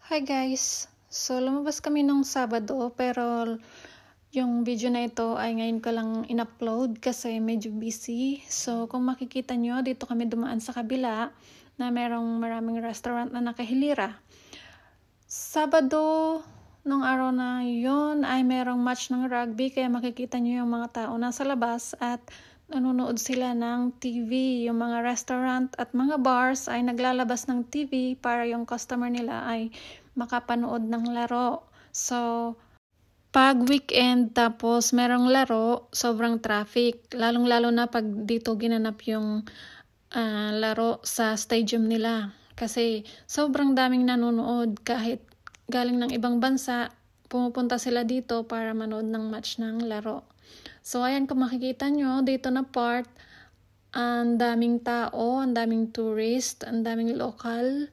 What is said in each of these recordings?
Hi guys! So lumabas kami nung Sabado pero yung video na ito ay ngayon ko lang in-upload kasi medyo busy. So kung makikita nyo, dito kami dumaan sa kabila na merong maraming restaurant na nakahilira. Sabado, nung araw na yun ay merong match ng rugby kaya makikita nyo yung mga tao nasa labas at nanonood sila ng TV. Yung mga restaurant at mga bars ay naglalabas ng TV para yung customer nila ay makapanood ng laro. So, pag weekend tapos merong laro, sobrang traffic. Lalong-lalo na pag dito ginanap yung laro sa stadium nila. Kasi sobrang daming nanonood kahit galing ng ibang bansa, pumupunta sila dito para manood ng match ng laro. So ayan, kung makikita nyo, dito na part, ang daming tao, ang daming tourist, ang daming lokal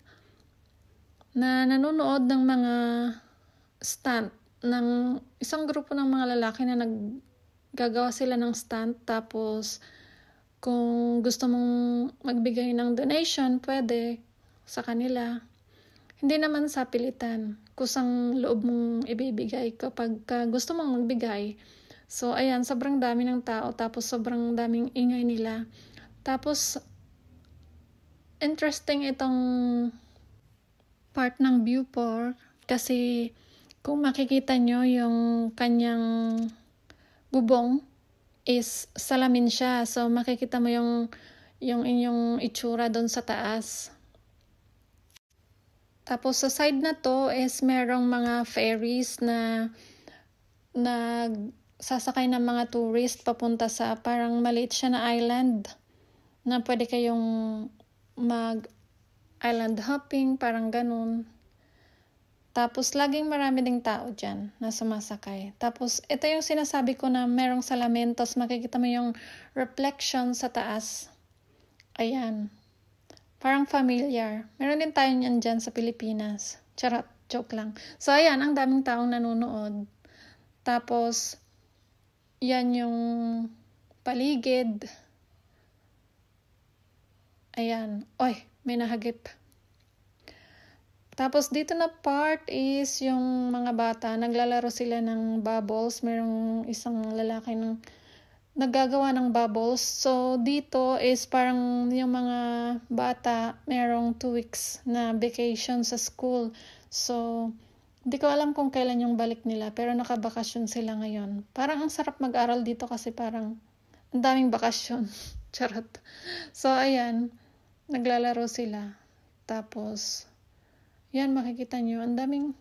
na nanonood ng mga stunt ng isang grupo ng mga lalaki na naggagawa sila ng stunt. Tapos kung gusto mong magbigay ng donation, pwede sa kanila. Hindi naman sa pilitan. Kusang loob mong ibibigay kapag gusto mong magbigay. So, ayan, sobrang dami ng tao. Tapos, sobrang daming ingay nila. Tapos, interesting itong part ng viewport. Kasi, kung makikita nyo, yung kanyang bubong is salamin siya. So, makikita mo yung inyong itsura doon sa taas. Tapos, sa side na to is merong mga ferries na sasakay ng mga tourist papunta sa parang maliit siya na island na pwede kayong mag-island hopping, parang ganun. Tapos, laging marami ding tao dyan na sumasakay. Tapos, ito yung sinasabi ko na merong salamin, tapos makikita mo yung reflection sa taas. Ayan. Parang familiar. Meron din tayo niyan dyan sa Pilipinas. Charot, joke lang. So, ayan, ang daming taong nanonood. Tapos, yan yung paligid. Ayan. Oy, may nahagip. Tapos, dito na part is yung mga bata. Naglalaro sila ng bubbles. Merong isang lalaki ng naggagawa ng bubbles. So, dito is parang yung mga bata, merong 2 weeks na vacation sa school. So, hindi ko alam kung kailan yung balik nila, pero nakabakasyon sila ngayon. Parang ang sarap mag-aral dito kasi parang ang daming bakasyon. Charot. So, ayan, naglalaro sila. Tapos, yan, makikita nyo, ang daming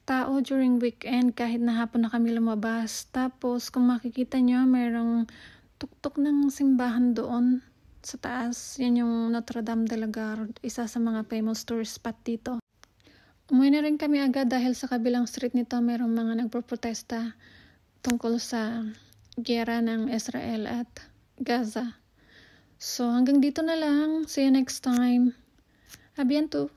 tao during weekend kahit na hapon na kami lumabas. Tapos, kung makikita nyo, mayroong tuktok ng simbahan doon sa taas. Yan yung Notre Dame de la Garde, isa sa mga famous tourist spot dito. Umuwi na rin kami agad dahil sa kabilang street nito mayroong mga nagproprotesta tungkol sa giyera ng Israel at Gaza. So, hanggang dito na lang. See you next time. A bientôt.